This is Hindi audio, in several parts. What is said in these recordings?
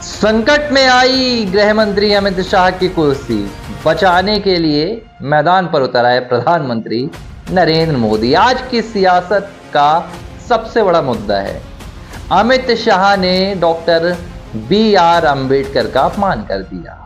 संकट में आई गृह मंत्री अमित शाह की कुर्सी बचाने के लिए मैदान पर उतर आए प्रधानमंत्री नरेंद्र मोदी। आज की सियासत का सबसे बड़ा मुद्दा है, अमित शाह ने डॉक्टर बी.आर. अंबेडकर का अपमान कर दिया।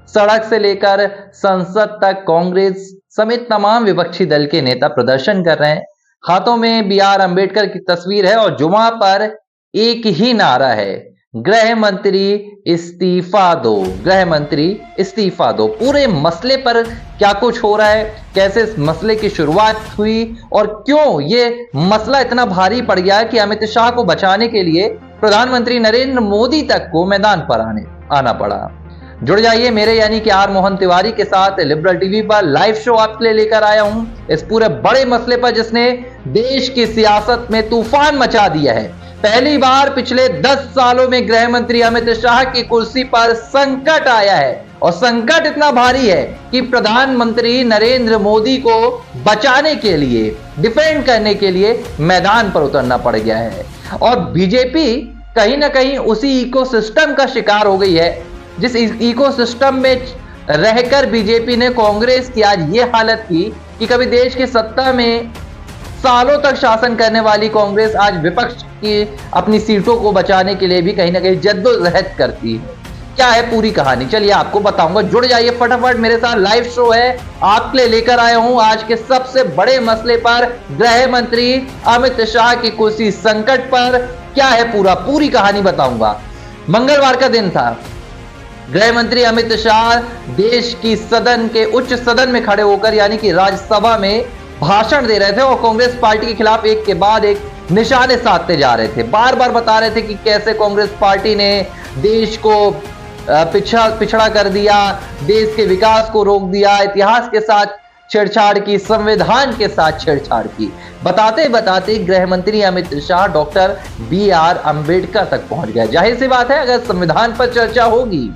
सड़क से लेकर संसद तक कांग्रेस समेत तमाम विपक्षी दल के नेता प्रदर्शन कर रहे हैं। हाथों में बी.आर. अंबेडकर की तस्वीर है और जुमा पर एक ही नारा है, गृह मंत्री इस्तीफा दो, गृह मंत्री इस्तीफा दो। पूरे मसले पर क्या कुछ हो रहा है, कैसे इस मसले की शुरुआत हुई और क्यों ये मसला इतना भारी पड़ गया कि अमित शाह को बचाने के लिए प्रधानमंत्री नरेंद्र मोदी तक को मैदान पर आना पड़ा। जुड़ जाइए मेरे यानी कि आर मोहन तिवारी के साथ लिबरल टीवी पर लाइव शो आपके लिए लेकर आया हूं इस पूरे बड़े मसले पर जिसने देश की सियासत में तूफान मचा दिया है। पहली बार पिछले 10 सालों में गृह मंत्री अमित शाह की कुर्सी पर संकट आया है और संकट इतना भारी है कि प्रधानमंत्री नरेंद्र मोदी को बचाने के लिए, डिफेंड करने के लिए मैदान पर उतरना पड़ गया है। और बीजेपी कहीं ना कहीं उसी इकोसिस्टम का शिकार हो गई है जिस इकोसिस्टम में रहकर बीजेपी ने कांग्रेस की आज ये हालत की कि कभी देश की सत्ता में सालों तक शासन करने वाली कांग्रेस आज विपक्ष की अपनी सीटों को बचाने के लिए भी कहीं ना कहीं जद्दोजहद करती है। क्या है पूरी कहानी, चलिए आपको बताऊंगा। जुड़ जाइए फटाफट मेरे साथ, लाइव शो है आपके लिए लेकर आया हूं आज के सबसे बड़े मसले पर, गृह मंत्री अमित शाह की कुर्सी संकट पर। क्या है पूरी कहानी बताऊंगा। मंगलवार का दिन था, गृह मंत्री अमित शाह देश की सदन के उच्च सदन में खड़े होकर यानी कि राज्यसभा में भाषण दे रहे थे और कांग्रेस पार्टी के खिलाफ एक के बाद एक निशाने साधते जा रहे थे। बार बार बता रहे थे कि कैसे कांग्रेस पार्टी ने देश को पिछड़ा कर दिया, देश के विकास को रोक दिया, इतिहास के साथ छेड़छाड़ की, संविधान के साथ छेड़छाड़ की। बताते बताते गृह मंत्री अमित शाह डॉक्टर बी.आर. अंबेडकर तक पहुंच गए। जाहिर सी बात है, अगर संविधान पर चर्चा होगी,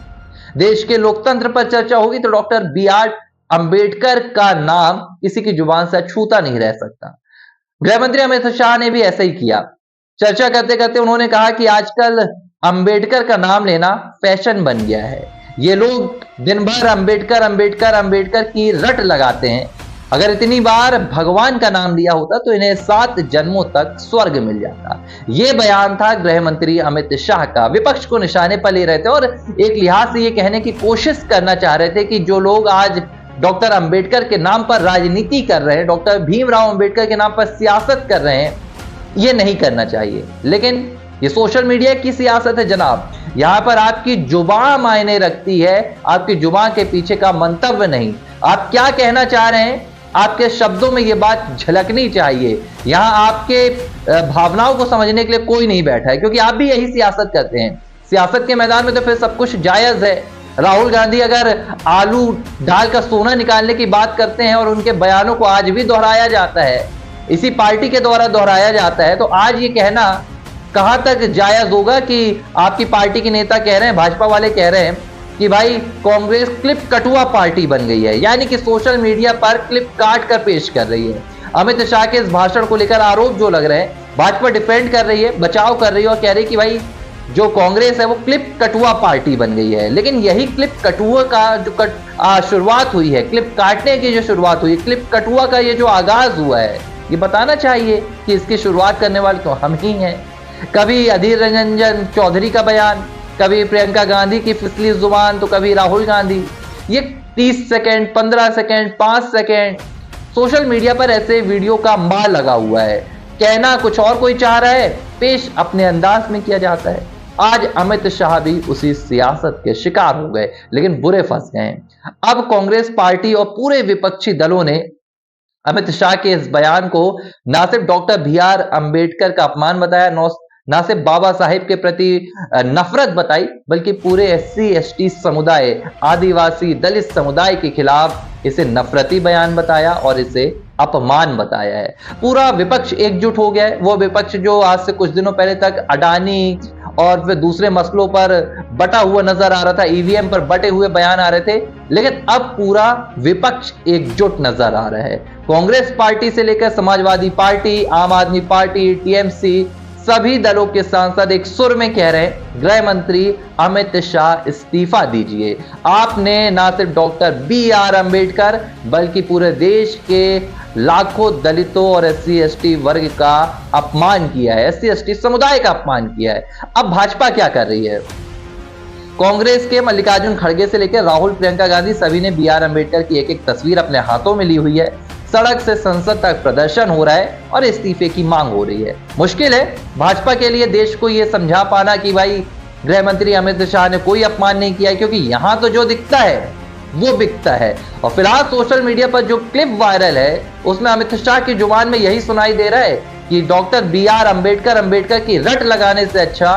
देश के लोकतंत्र पर चर्चा होगी तो डॉक्टर बी.आर. अंबेडकर का नाम किसी की जुबान से छूता नहीं रह सकता। गृह मंत्री अमित शाह ने भी ऐसा ही किया। चर्चा करते करते उन्होंने कहा कि आजकल अंबेडकर का नाम लेना फैशन बन गया है। ये लोग दिन भर अंबेडकर अंबेडकर अंबेडकर की रट लगाते हैं। अगर इतनी बार भगवान का नाम लिया होता तो इन्हें 7 जन्मों तक स्वर्ग मिल जाता। यह बयान था गृह मंत्री अमित शाह का। विपक्ष को निशाने पर ले रहे थे और एक लिहाज से यह कहने की कोशिश करना चाह रहे थे कि जो लोग आज डॉक्टर अंबेडकर के नाम पर राजनीति कर रहे हैं, डॉक्टर भीमराव अंबेडकर के नाम पर सियासत कर रहे हैं, ये नहीं करना चाहिए। लेकिन ये सोशल मीडिया की सियासत है जनाब। यहां पर आपकी जुबान मायने रखती है, आपकी जुबान के पीछे का मंतव्य नहीं। आप क्या कहना चाह रहे हैं, आपके शब्दों में यह बात झलकनी चाहिए। यहां आपके भावनाओं को समझने के लिए कोई नहीं बैठा है, क्योंकि आप भी यही सियासत करते हैं। सियासत के मैदान में तो फिर सब कुछ जायज है। राहुल गांधी अगर आलू ढाल का सोना निकालने की बात करते हैं और उनके बयानों को आज भी दोहराया जाता है, इसी पार्टी के द्वारा दोहराया जाता है, तो आज ये कहना कहां तक जायज होगा कि आपकी पार्टी के नेता कह रहे हैं, भाजपा वाले कह रहे हैं कि भाई कांग्रेस क्लिप कटुआ पार्टी बन गई है, यानी कि सोशल मीडिया पर क्लिप काट कर पेश कर रही है। अमित शाह के इस भाषण को लेकर आरोप जो लग रहे हैं, भाजपा डिफेंड कर रही है, बचाव कर रही है और कह रही है कि भाई जो कांग्रेस है वो क्लिप कटुआ पार्टी बन गई है। लेकिन यही क्लिप कटुआ का जो शुरुआत हुई है, क्लिप काटने की जो शुरुआत हुई है, क्लिप कटुआ का ये जो आगाज हुआ है, ये बताना चाहिए कि इसकी शुरुआत करने वाले तो हम ही हैं। कभी अधीर रंजन चौधरी का बयान, कभी प्रियंका गांधी की फिसली जुबान, तो कभी राहुल गांधी। ये 30 second, 15 second, 5 second social media पर ऐसे वीडियो का मार लगा हुआ है। कहना कुछ और कोई चाह रहा है, पेश अपने अंदाज में किया जाता है। आज अमित शाह भी उसी सियासत के शिकार हो गए, लेकिन बुरे फंस गए। अब कांग्रेस पार्टी और पूरे विपक्षी दलों ने अमित शाह के इस बयान को ना सिर्फ डॉक्टर बी.आर. अंबेडकर का अपमान बताया, ना सिर्फ बाबा साहेब के प्रति नफरत बताई, बल्कि पूरे SC/ST समुदाय, आदिवासी दलित समुदाय के खिलाफ इसे नफरती बयान बताया और इसे अपमान बताया है। पूरा विपक्ष एकजुट हो गया है। वो विपक्ष जो आज से कुछ दिनों पहले तक अडानी और फिर दूसरे मसलों पर बटा हुआ नजर आ रहा था, ईवीएम पर बटे हुए बयान आ रहे थे, लेकिन अब पूरा विपक्ष एकजुट नजर आ रहा है। कांग्रेस पार्टी से लेकर समाजवादी पार्टी, आम आदमी पार्टी, टीएमसी, सभी दलों के सांसद एक सुर में कह रहे हैं, गृह मंत्री अमित शाह इस्तीफा दीजिए। आपने ना सिर्फ डॉक्टर BR अंबेडकर बल्कि पूरे देश के लाखों दलितों और SC/ST वर्ग का अपमान किया है, SC/ST समुदाय का अपमान किया है। अब भाजपा क्या कर रही है? कांग्रेस के मल्लिकार्जुन खड़गे से लेकर राहुल, प्रियंका गांधी सभी ने BR अंबेडकर की एक एक तस्वीर अपने हाथों में ली हुई है। सड़क से संसद तक प्रदर्शन हो रहा है और इस्तीफे की मांग हो रही है। मुश्किल है भाजपा के लिए देश को यह समझा पाना कि भाई गृह मंत्री अमित शाह ने कोई अपमान नहीं किया, क्योंकि यहां तो जो दिखता है वो बिकता है। और फिलहाल सोशल मीडिया पर जो क्लिप वायरल है उसमें अमित शाह की जुबान में यही सुनाई दे रहा है कि डॉक्टर BR अंबेडकर की रट लगाने से अच्छा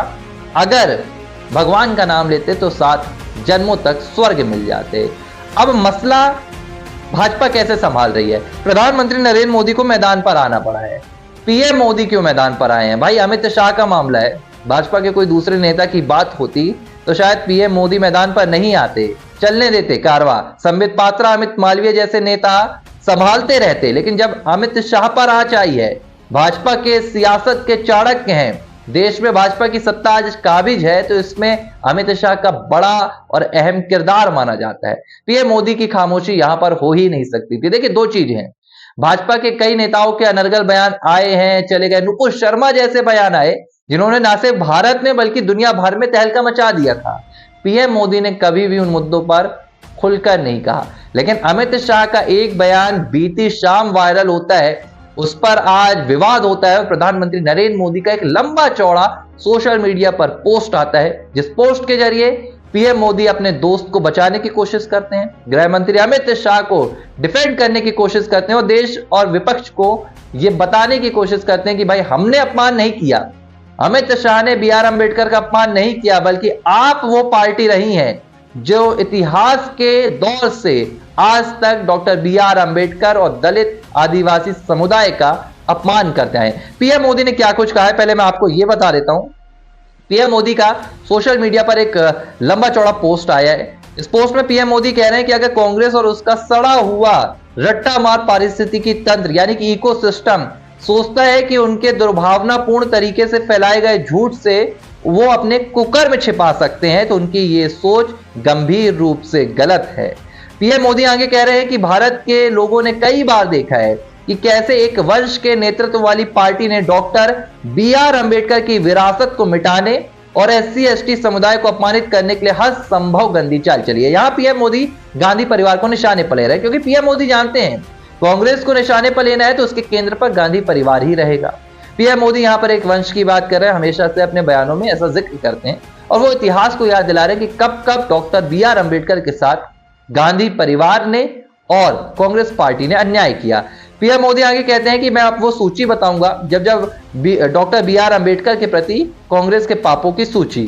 अगर भगवान का नाम लेते तो 7 जन्मों तक स्वर्ग मिल जाते। अब मसला भाजपा कैसे संभाल रही है? प्रधानमंत्री नरेंद्र मोदी को मैदान पर आना पड़ा है। PM मोदी क्यों मैदान पर आए हैं? भाई अमित शाह का मामला है, भाजपा के कोई दूसरे नेता की बात होती तो शायद PM मोदी मैदान पर नहीं आते, चलने देते कारवा। संबित पात्रा, अमित मालवीय जैसे नेता संभालते रहते, लेकिन जब अमित शाह पर आंच आई है, भाजपा के सियासत के चाणक्य हैं, देश में भाजपा की सत्ता आज काबिज है, तो इसमें अमित शाह का बड़ा और अहम किरदार माना जाता है। PM मोदी की खामोशी यहां पर हो ही नहीं सकती थी। देखिए, दो चीजें हैं, भाजपा के कई नेताओं के अनर्गल बयान आए हैं, चले गए। नुपुर शर्मा जैसे बयान आए जिन्होंने ना सिर्फ भारत में बल्कि दुनिया भर में तहलका मचा दिया था। PM मोदी ने कभी भी उन मुद्दों पर खुलकर नहीं कहा, लेकिन अमित शाह का एक बयान बीती शाम वायरल होता है, उस पर आज विवाद होता है और प्रधानमंत्री नरेंद्र मोदी का एक लंबा चौड़ा सोशल मीडिया पर पोस्ट आता है, जिस पोस्ट के जरिए PM मोदी अपने दोस्त को बचाने की कोशिश करते हैं, गृह मंत्री अमित शाह को डिफेंड करने की कोशिश करते हैं और देश और विपक्ष को यह बताने की कोशिश करते हैं कि भाई हमने अपमान नहीं किया, अमित शाह ने BR अंबेडकर का अपमान नहीं किया, बल्कि आप वो पार्टी रही हैं जो इतिहास के दौर से आज तक डॉक्टर BR अंबेडकर और दलित आदिवासी समुदाय का अपमान करते हैं। PM मोदी ने क्या कुछ कहा है पहले मैं आपको यह बता देता हूं। PM मोदी का सोशल मीडिया पर एक लंबा चौड़ा पोस्ट आया है। इस पोस्ट में PM मोदी कह रहे हैं कि अगर कांग्रेस और उसका सड़ा हुआ रट्टा मार पारिस्थितिकी तंत्र यानी कि इकोसिस्टम सोचता है कि उनके दुर्भावनापूर्ण तरीके से फैलाए गए झूठ से वो अपने कुकर में छिपा सकते हैं, तो उनकी ये सोच गंभीर रूप से गलत है। PM मोदी आगे कह रहे हैं कि भारत के लोगों ने कई बार देखा है कि कैसे एक वंश के नेतृत्व वाली पार्टी ने डॉक्टर BR अंबेडकर की विरासत को मिटाने और SC/ST समुदाय को अपमानित करने के लिए हर संभव गंदी चाल चली है। यहां PM मोदी गांधी परिवार को निशाने पर ले रहे हैं, क्योंकि PM मोदी जानते हैं कांग्रेस को निशाने पर लेना है तो उसके केंद्र पर गांधी परिवार ही रहेगा। PM मोदी यहां पर एक वंश की बात कर रहे हैं, हमेशा से अपने बयानों में ऐसा जिक्र करते हैं और वो इतिहास को याद दिला रहे हैं कि कब कब डॉक्टर BR अंबेडकर के साथ गांधी परिवार ने और कांग्रेस पार्टी ने अन्याय किया। PM मोदी आगे कहते हैं कि मैं आपको वो सूची बताऊंगा जब जब डॉक्टर BR अंबेडकर के प्रति कांग्रेस के पापों की सूची।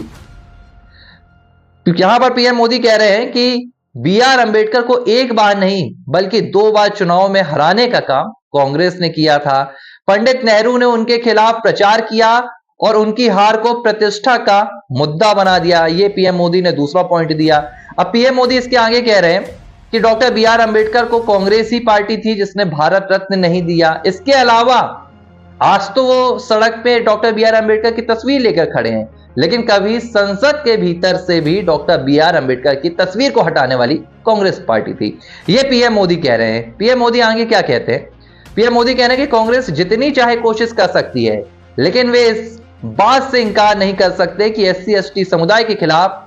यहां पर PM मोदी कह रहे हैं कि BR अंबेडकर को एक बार नहीं बल्कि 2 बार चुनाव में हराने का काम कांग्रेस ने किया था। पंडित नेहरू ने उनके खिलाफ प्रचार किया और उनकी हार को प्रतिष्ठा का मुद्दा बना दिया। ये PM मोदी ने दूसरा पॉइंट दिया। अब PM मोदी इसके आगे कह रहे हैं कि डॉक्टर BR अंबेडकर को कांग्रेस ही पार्टी थी जिसने भारत रत्न नहीं दिया। इसके अलावा आज तो वो सड़क पे डॉक्टर BR अंबेडकर की तस्वीर लेकर खड़े हैं, लेकिन कभी संसद के भीतर से भी डॉक्टर BR अंबेडकर की तस्वीर को हटाने वाली कांग्रेस पार्टी थी। ये PM मोदी कह रहे हैं। PM मोदी आगे क्या कहते हैं? PM मोदी कह रहे हैं कि कांग्रेस जितनी चाहे कोशिश कर सकती है, लेकिन वे इस बात से इंकार नहीं कर सकते कि SC/ST समुदाय के खिलाफ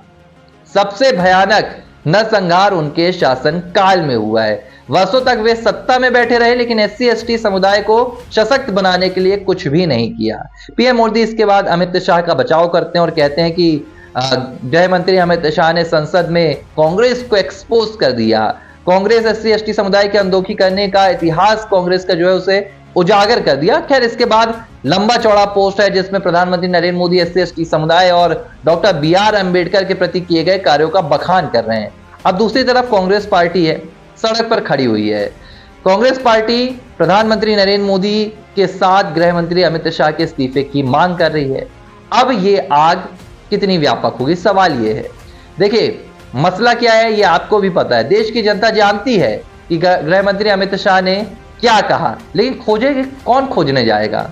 सबसे भयानक नरसंहार उनके शासन काल में हुआ है। वर्षों तक वे सत्ता में बैठे रहे, लेकिन SC/ST समुदाय को सशक्त बनाने के लिए कुछ भी नहीं किया। PM मोदी इसके बाद अमित शाह का बचाव करते हैं और कहते हैं कि गृह मंत्री अमित शाह ने संसद में कांग्रेस को एक्सपोज कर दिया। कांग्रेस SC/ST समुदाय की अनदेखी करने का इतिहास कांग्रेस का जो है उसे उजागर कर दिया। खैर, इसके बाद लंबा चौड़ा पोस्ट है जिसमें प्रधानमंत्री नरेंद्र मोदी SC/ST समुदाय और डॉक्टर BR अंबेडकर के प्रति किए गए कार्यों का बखान कर रहे हैं। अब दूसरी तरफ कांग्रेस पार्टी है, सड़क पर खड़ी हुई है। कांग्रेस पार्टी प्रधानमंत्री नरेंद्र मोदी के साथ गृह मंत्री अमित शाह के इस्तीफे की मांग कर रही है। अब ये आग कितनी व्यापक होगी, सवाल ये है। देखिए, मसला क्या है ये आपको भी पता है, देश की जनता जानती है कि गृह मंत्री अमित शाह ने क्या कहा, लेकिन खोजेगा कौन खोजने जाएगा?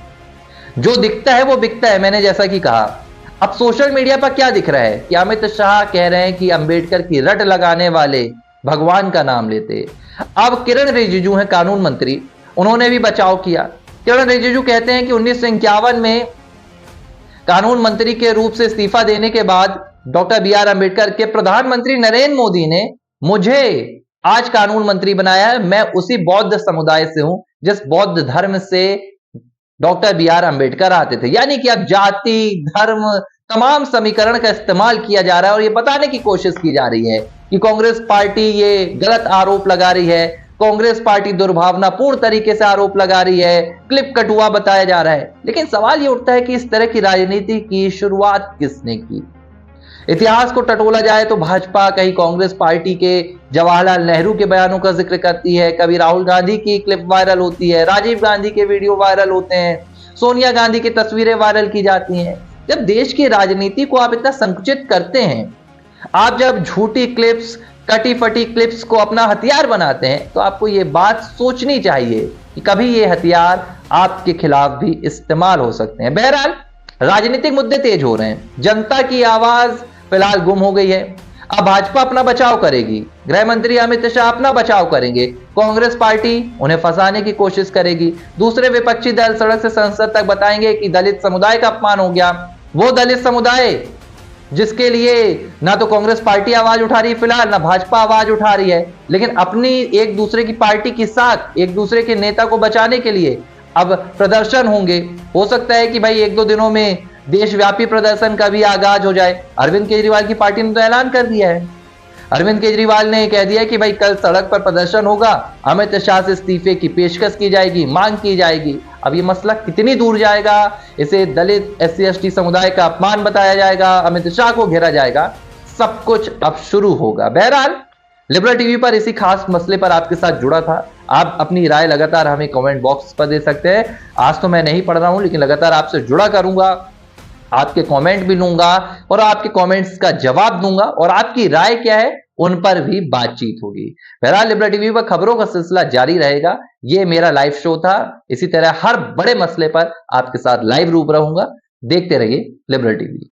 जो दिखता है वो बिकता है, मैंने जैसा कि कहा। अब सोशल मीडिया पर क्या दिख रहा है कि अमित शाह कह रहे हैं कि अंबेडकर की रट लगाने वाले भगवान का नाम लेते। अब किरण रिजिजू हैं कानून मंत्री, उन्होंने भी बचाव किया। किरण रिजिजू कहते हैं कि 1951 में कानून मंत्री के रूप से इस्तीफा देने के बाद डॉक्टर बी आर अंबेडकर के प्रधानमंत्री नरेंद्र मोदी ने मुझे आज कानून मंत्री बनाया है। मैं उसी बौद्ध समुदाय से हूं जिस बौद्ध धर्म से डॉक्टर बी आर अंबेडकर आते थे। यानी कि अब जाति, धर्म, तमाम समीकरण का इस्तेमाल किया जा रहा है और ये बताने की कोशिश की जा रही है कि कांग्रेस पार्टी ये गलत आरोप लगा रही है, कांग्रेस पार्टी दुर्भावनापूर्ण तरीके से आरोप लगा रही है, क्लिप कटुआ बताया जा रहा है। लेकिन सवाल ये उठता है कि इस तरह की राजनीति की शुरुआत किसने की? इतिहास को टटोला जाए तो भाजपा कहीं कांग्रेस पार्टी के जवाहरलाल नेहरू के बयानों का जिक्र करती है, कभी राहुल गांधी की क्लिप वायरल होती है, राजीव गांधी के वीडियो वायरल होते हैं, सोनिया गांधी की तस्वीरें वायरल की जाती हैं। जब देश की राजनीति को आप इतना संकुचित करते हैं, आप जब झूठी क्लिप्स, कटी फटी क्लिप्स को अपना हथियार बनाते हैं, तो आपको यह बात सोचनी चाहिए कि कभी ये हथियार आपके खिलाफ भी इस्तेमाल हो सकते हैं। बहरहाल राजनीतिक मुद्दे तेज हो रहे हैं, जनता की आवाज फिलहाल गुम हो गई है। अब भाजपा अपना बचाव करेगी, गृह मंत्री अमित शाह अपना बचाव करेंगे, कांग्रेस पार्टी उन्हें फंसाने की कोशिश करेगी, दूसरे विपक्षी दल सड़क से संसद तक बताएंगे कि दलित समुदाय का अपमान हो गया। वो दलित समुदाय जिसके लिए ना तो कांग्रेस पार्टी आवाज उठा रही है फिलहाल, ना भाजपा आवाज उठा रही है, लेकिन अपनी एक दूसरे की पार्टी के साथ एक दूसरे के नेता को बचाने के लिए अब प्रदर्शन होंगे। हो सकता है कि भाई एक दो दिनों में देशव्यापी प्रदर्शन का भी आगाज हो जाए। अरविंद केजरीवाल की पार्टी ने तो ऐलान कर दिया है, अरविंद केजरीवाल ने कह दिया कि भाई कल सड़क पर प्रदर्शन होगा, अमित शाह से इस्तीफे की पेशकश की जाएगी, मांग की जाएगी। अब ये मसला कितनी दूर जाएगा, इसे दलित SC ST समुदाय का अपमान बताया जाएगा, अमित शाह को घेरा जाएगा, सब कुछ अब शुरू होगा। बहरहाल लिबरल टीवी पर इसी खास मसले पर आपके साथ जुड़ा था। आप अपनी राय लगातार हमें कमेंट बॉक्स पर दे सकते हैं। आज तो मैं नहीं पढ़ रहा हूं, लेकिन लगातार आपसे जुड़ा करूंगा, आपके कमेंट भी लूंगा और आपके कमेंट्स का जवाब दूंगा और आपकी राय क्या है उन पर भी बातचीत होगी। बहरहाल लिबरल टीवी पर खबरों का सिलसिला जारी रहेगा। ये मेरा लाइव शो था, इसी तरह हर बड़े मसले पर आपके साथ लाइव रूबरू रहूंगा। देखते रहिए लिबरल टीवी।